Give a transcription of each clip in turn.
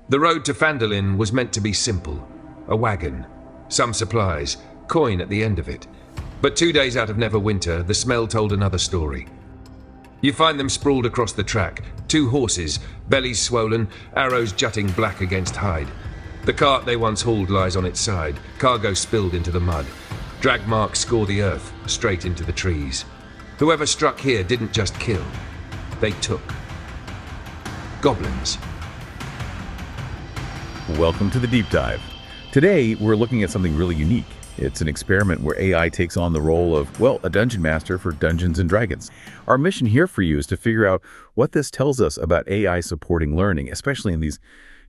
The road to Phandalin was meant to be simple. A wagon, some supplies, coin at the end of it. But 2 days out of Neverwinter, the smell told another story. You find them sprawled across the track, 2 horses, bellies swollen, arrows jutting black against hide. The cart they once hauled lies on its side, cargo spilled into the mud. Drag marks score the earth, straight into the trees. Whoever struck here didn't just kill, they took. Goblins. Welcome to the Deep Dive. Today, we're looking at something really unique. It's an experiment where AI takes on the role of, well, a dungeon master for Dungeons & Dragons. Our mission here for you is to figure out what this tells us about AI supporting learning, especially in these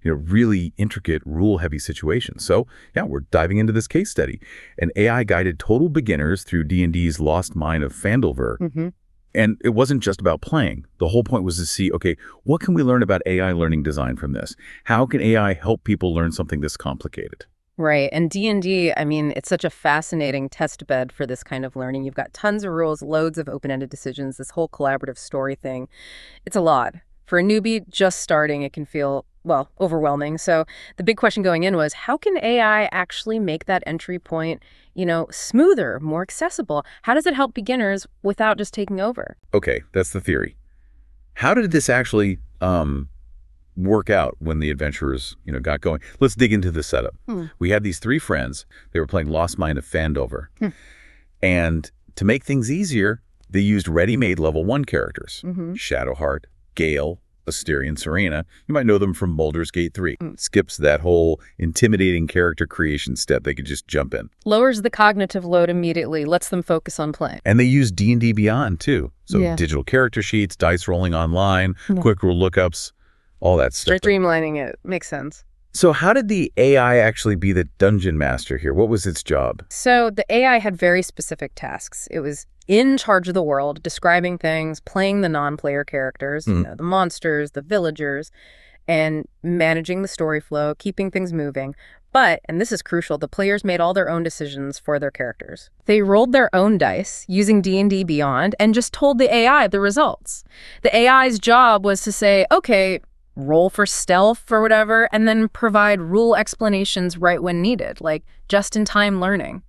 really intricate, rule-heavy situations. So, yeah, we're diving into this case study. An AI guided total beginners through D&D's Lost Mine of Phandalin. And it wasn't just about playing. The whole point was to see, okay, what can we learn about AI learning design from this? How can AI help people learn something this complicated? Right. And D&D, I mean, it's such a fascinating test bed for this kind of learning. You've got tons of rules, loads of open-ended decisions, this whole collaborative story thing. It's a lot. For a newbie just starting, it can feel, well, overwhelming. So the big question going in was, how can AI actually make that entry point, smoother, more accessible? How does it help beginners without just taking over? Okay, that's the theory. How did this actually work out when the adventurers, got going? Let's dig into the setup. We had these 3 friends. They were playing Lost Mine of Phandalin. And to make things easier, they used ready-made level 1 characters. Shadowheart, Gale, Asterion Serena. You might know them from Baldur's Gate 3. Skips that whole intimidating character creation step. They could just jump in. Lowers the cognitive load immediately, lets them focus on playing. And they use D&D Beyond, too. So digital character sheets, dice rolling online, quick rule lookups, all that stuff. They're streamlining it. Makes sense. So how did the AI actually be the dungeon master here? What was its job? So the AI had very specific tasks. It was in charge of the world, describing things, playing the non-player characters, the monsters, the villagers, and managing the story flow, keeping things moving. But, and this is crucial, the players made all their own decisions for their characters. They rolled their own dice using D&D Beyond and just told the AI the results. The AI's job was to say, okay, roll for stealth or whatever, and then provide rule explanations right when needed, like just-in-time learning.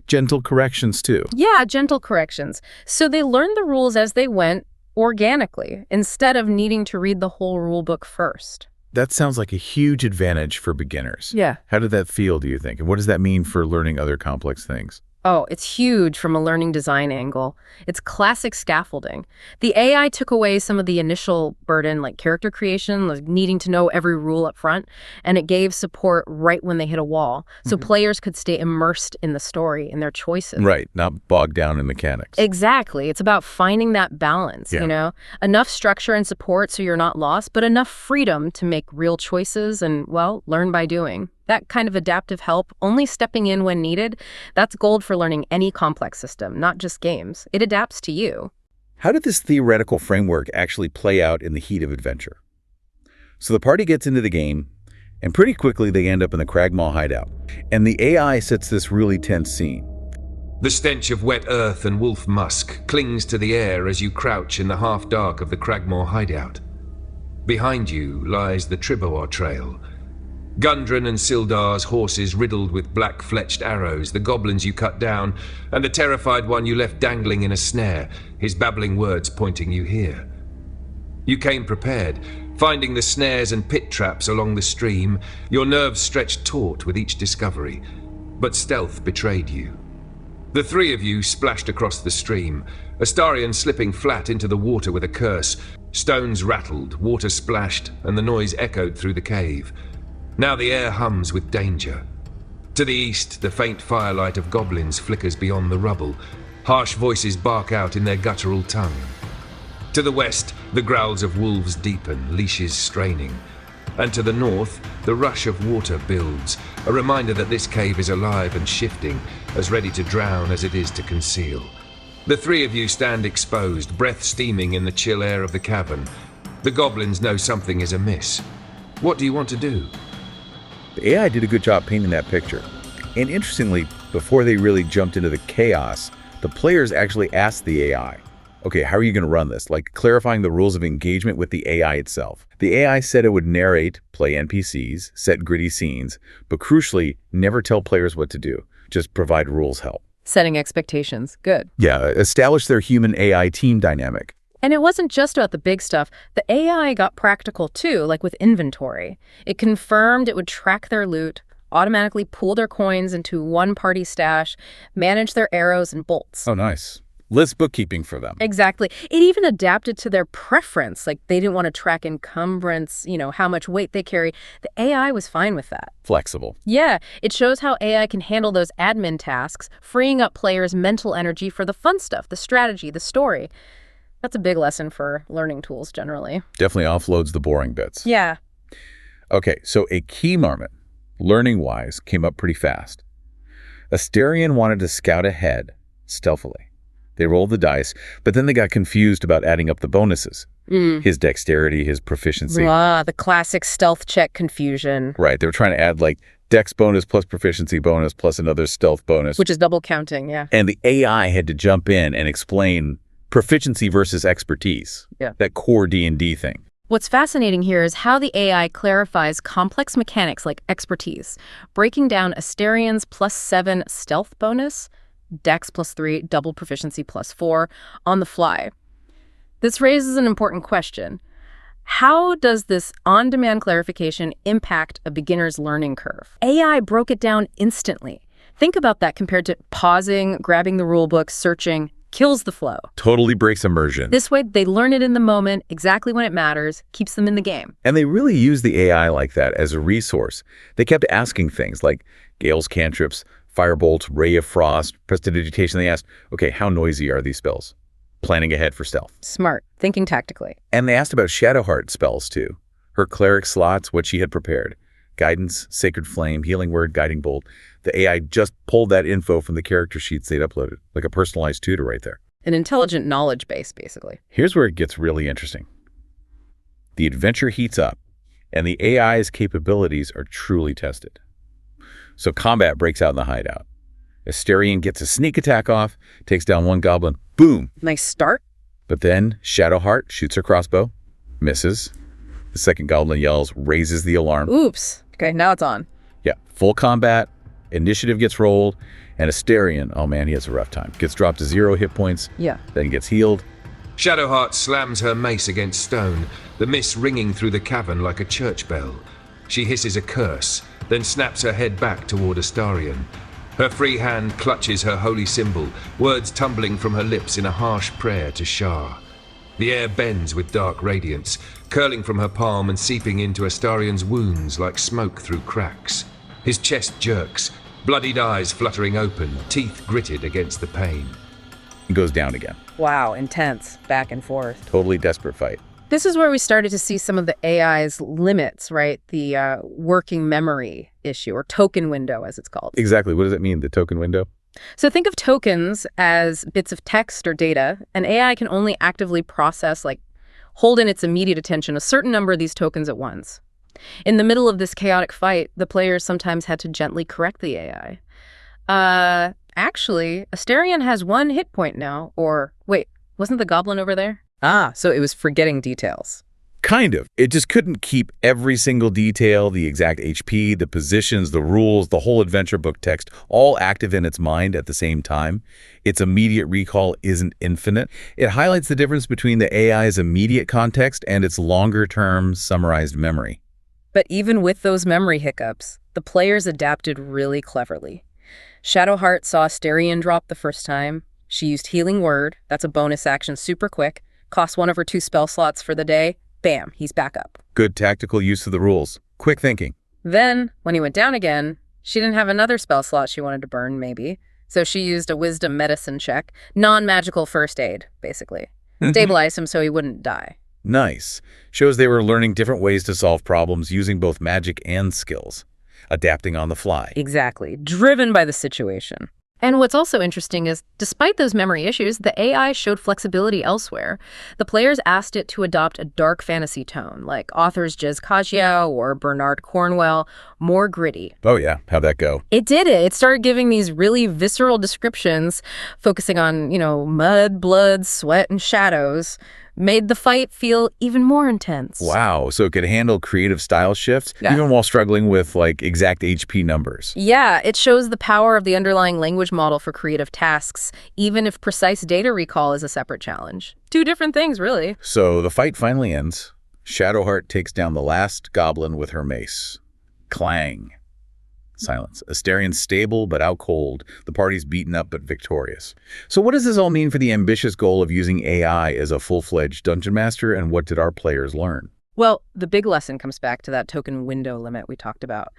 Gentle corrections, too. Yeah, gentle corrections. So they learned the rules as they went organically, instead of needing to read the whole rule book first. That sounds like a huge advantage for beginners. Yeah. How did that feel, do you think? And what does that mean for learning other complex things? Oh, it's huge from a learning design angle. It's classic scaffolding. The AI took away some of the initial burden, like character creation, like needing to know every rule up front, and it gave support right when they hit a wall, so players could stay immersed in the story and their choices. Right, not bogged down in mechanics. Exactly. It's about finding that balance, Enough structure and support so you're not lost, but enough freedom to make real choices and, well, learn by doing. That kind of adaptive help, only stepping in when needed, that's gold for learning any complex system, not just games. It adapts to you. How did this theoretical framework actually play out in the heat of adventure? So the party gets into the game, and pretty quickly they end up in the Cragmaw hideout. And the AI sets this really tense scene. The stench of wet earth and wolf musk clings to the air as you crouch in the half-dark of the Cragmaw hideout. Behind you lies the Triboar Trail. Gundren and Sildar's horses riddled with black-fletched arrows, the goblins you cut down, and the terrified one you left dangling in a snare, his babbling words pointing you here. You came prepared, finding the snares and pit traps along the stream, your nerves stretched taut with each discovery, but stealth betrayed you. The 3 of you splashed across the stream, Astarion slipping flat into the water with a curse. Stones rattled, water splashed, and the noise echoed through the cave. Now the air hums with danger. To the east, the faint firelight of goblins flickers beyond the rubble. Harsh voices bark out in their guttural tongue. To the west, the growls of wolves deepen, leashes straining. And to the north, the rush of water builds, a reminder that this cave is alive and shifting, as ready to drown as it is to conceal. The 3 of you stand exposed, breath steaming in the chill air of the cavern. The goblins know something is amiss. What do you want to do? The AI did a good job painting that picture. And interestingly, before they really jumped into the chaos, the players actually asked the AI, Okay, how are you going to run this? Like clarifying the rules of engagement with the AI itself. The AI said it would narrate, play NPCs, set gritty scenes, but crucially, never tell players what to do. Just provide rules help. Setting expectations. Good. Yeah, establish their human-AI team dynamic. And it wasn't just about the big stuff. The AI got practical too, like with inventory. It confirmed it would track their loot, automatically pool their coins into one party stash, manage their arrows and bolts. Oh, nice. List bookkeeping for them. Exactly. It even adapted to their preference. Like they didn't want to track encumbrance, how much weight they carry. The AI was fine with that. Flexible. Yeah, it shows how AI can handle those admin tasks, freeing up players' mental energy for the fun stuff, the strategy, the story. That's a big lesson for learning tools generally. Definitely offloads the boring bits. Yeah. Okay, so a key moment, learning-wise, came up pretty fast. Asterion wanted to scout ahead, stealthily. They rolled the dice, but then they got confused about adding up the bonuses. His dexterity, his proficiency. The classic stealth check confusion. Right, they were trying to add like dex bonus plus proficiency bonus plus another stealth bonus. Which is double counting, yeah. And the AI had to jump in and explain proficiency versus expertise. Yeah. That core D&D thing. What's fascinating here is how the AI clarifies complex mechanics like expertise, breaking down Asterion's +7 stealth bonus, dex +3, double proficiency +4, on the fly. This raises an important question. How does this on-demand clarification impact a beginner's learning curve? AI broke it down instantly. Think about that compared to pausing, grabbing the rulebook, searching. Kills the flow. Totally breaks immersion. This way, they learn it in the moment, exactly when it matters, keeps them in the game. And they really use the AI like that as a resource. They kept asking things like Gale's cantrips, Firebolt, Ray of Frost, Prestidigitation. They asked, okay, how noisy are these spells? Planning ahead for stealth. Smart. Thinking tactically. And they asked about Shadowheart spells, too. Her cleric slots, what she had prepared. Guidance, Sacred Flame, Healing Word, Guiding Bolt. The AI just pulled that info from the character sheets they'd uploaded, like a personalized tutor right there. An intelligent knowledge base, basically. Here's where it gets really interesting. The adventure heats up, and the AI's capabilities are truly tested. So combat breaks out in the hideout. Asterion gets a sneak attack off, takes down one goblin, boom! Nice start. But then Shadowheart shoots her crossbow, misses. The second goblin yells, raises the alarm. Oops. Okay, now it's on. Yeah, full combat, initiative gets rolled, and Asterion, oh man, he has a rough time. Gets dropped to 0 hit points, Yeah. then gets healed. Shadowheart slams her mace against stone, the mist ringing through the cavern like a church bell. She hisses a curse, then snaps her head back toward Astarion. Her free hand clutches her holy symbol, words tumbling from her lips in a harsh prayer to Shah. The air bends with dark radiance, curling from her palm and seeping into Astarion's wounds like smoke through cracks. His chest jerks, bloodied eyes fluttering open, teeth gritted against the pain. He goes down again. Wow, intense. Back and forth. Totally desperate fight. This is where we started to see some of the AI's limits, right? The working memory issue, or token window, as it's called. Exactly. What does it mean, the token window? So think of tokens as bits of text or data. An AI can only actively process, hold in its immediate attention, a certain number of these tokens at once. In the middle of this chaotic fight, the players sometimes had to gently correct the AI. Actually, Asterion has 1 hit point now, or wait, wasn't the goblin over there? So it was forgetting details. Kind of. It just couldn't keep every single detail, the exact HP, the positions, the rules, the whole adventure book text, all active in its mind at the same time. Its immediate recall isn't infinite. It highlights the difference between the AI's immediate context and its longer-term summarized memory. But even with those memory hiccups, the players adapted really cleverly. Shadowheart saw Asterion drop the first time. She used Healing Word. That's a bonus action, super quick. Costs 1 of her 2 spell slots for the day. Bam, he's back up. Good tactical use of the rules. Quick thinking. Then, when he went down again, she didn't have another spell slot she wanted to burn, maybe. So she used a wisdom medicine check. Non-magical first aid, basically. Stabilize him so he wouldn't die. Nice. Shows they were learning different ways to solve problems using both magic and skills. Adapting on the fly. Exactly. Driven by the situation. And what's also interesting is, despite those memory issues, the AI showed flexibility elsewhere. The players asked it to adopt a dark fantasy tone, like authors Jez Kajiao or Bernard Cornwell, more gritty. Oh yeah, how'd that go? It did it. It started giving these really visceral descriptions, focusing on, mud, blood, sweat, and shadows, made the fight feel even more intense. Wow, so it could handle creative style shifts, even while struggling with, exact HP numbers. Yeah, it shows the power of the underlying language model for creative tasks, even if precise data recall is a separate challenge. Two different things, really. So the fight finally ends. Shadowheart takes down the last goblin with her mace. Clang. Silence. Asterian's stable but out cold. The party's beaten up but victorious. So what does this all mean for the ambitious goal of using AI as a full-fledged dungeon master, and what did our players learn? Well, the big lesson comes back to that token window limit we talked about.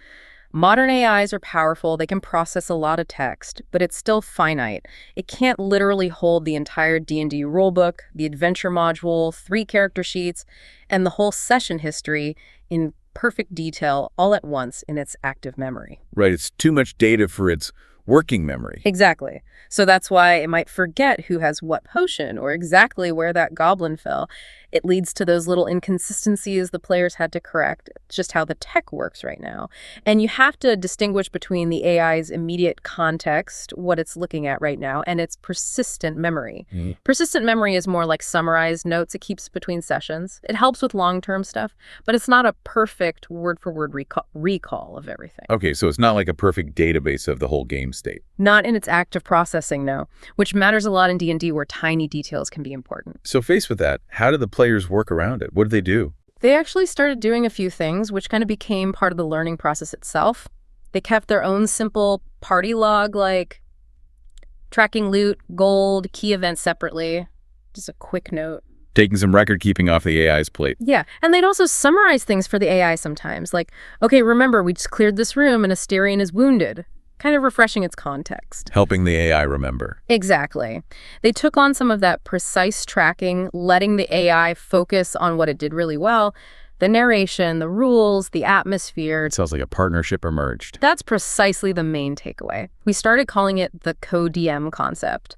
Modern AIs are powerful, they can process a lot of text, but it's still finite. It can't literally hold the entire D&D rulebook, the adventure module, 3 character sheets, and the whole session history in perfect detail all at once in its active memory. Right, it's too much data for its working memory. Exactly. So that's why it might forget who has what potion or exactly where that goblin fell. It leads to those little inconsistencies the players had to correct. It's just how the tech works right now. And you have to distinguish between the AI's immediate context, what it's looking at right now, and its persistent memory. Persistent memory is more like summarized notes it keeps between sessions. It helps with long-term stuff, but it's not a perfect word-for-word recall of everything. Okay, so it's not like a perfect database of the whole game state. Not in its active processing, no, which matters a lot in D&D where tiny details can be important. So faced with that, how did the players work around it? What did they do? They actually started doing a few things, which kind of became part of the learning process itself. They kept their own simple party log, like tracking loot, gold, key events separately. Just a quick note. Taking some record keeping off the AI's plate. Yeah, and they'd also summarize things for the AI sometimes, like, okay, remember, we just cleared this room and Asterian is wounded. Kind of refreshing its context. Helping the AI remember. Exactly. They took on some of that precise tracking, letting the AI focus on what it did really well, the narration, the rules, the atmosphere. It sounds like a partnership emerged. That's precisely the main takeaway. We started calling it the co-DM concept.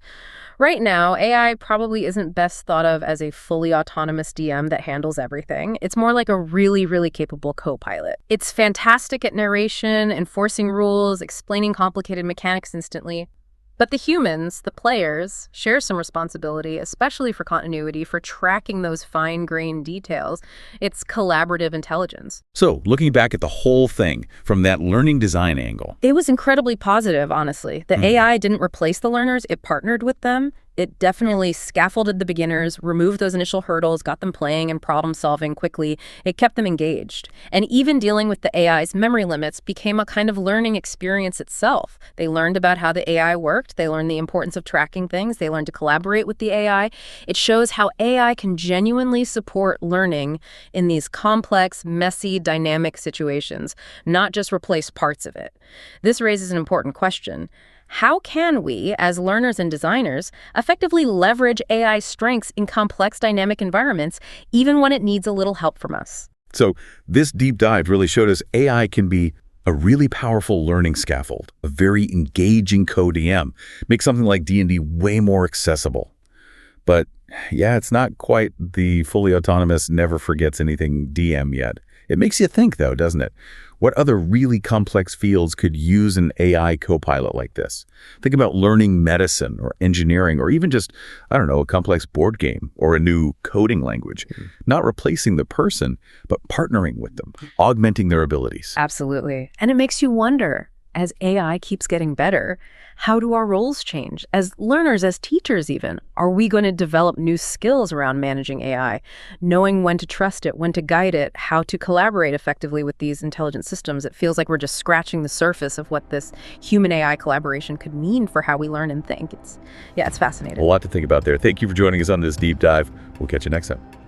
Right now, AI probably isn't best thought of as a fully autonomous DM that handles everything. It's more like a really, really capable co-pilot. It's fantastic at narration, enforcing rules, explaining complicated mechanics instantly. But the humans, the players, share some responsibility, especially for continuity, for tracking those fine-grained details. It's collaborative intelligence. So, looking back at the whole thing from that learning design angle. It was incredibly positive, honestly. The AI didn't replace the learners, it partnered with them. It definitely scaffolded the beginners, removed those initial hurdles, got them playing and problem-solving quickly. It kept them engaged. And even dealing with the AI's memory limits became a kind of learning experience itself. They learned about how the AI worked. They learned the importance of tracking things. They learned to collaborate with the AI. It shows how AI can genuinely support learning in these complex, messy, dynamic situations, not just replace parts of it. This raises an important question. How can we, as learners and designers, effectively leverage AI's strengths in complex dynamic environments, even when it needs a little help from us? So this deep dive really showed us AI can be a really powerful learning scaffold, a very engaging co-DM, make something like D&D way more accessible. But yeah, it's not quite the fully autonomous, never forgets anything DM yet. It makes you think, though, doesn't it? What other really complex fields could use an AI co-pilot like this? Think about learning medicine or engineering or even just, I don't know, a complex board game or a new coding language. Not replacing the person, but partnering with them, augmenting their abilities. Absolutely. And it makes you wonder, as AI keeps getting better, how do our roles change? As learners, as teachers even, are we going to develop new skills around managing AI, knowing when to trust it, when to guide it, how to collaborate effectively with these intelligent systems? It feels like we're just scratching the surface of what this human-AI collaboration could mean for how we learn and think. It's fascinating. A lot to think about there. Thank you for joining us on this deep dive. We'll catch you next time.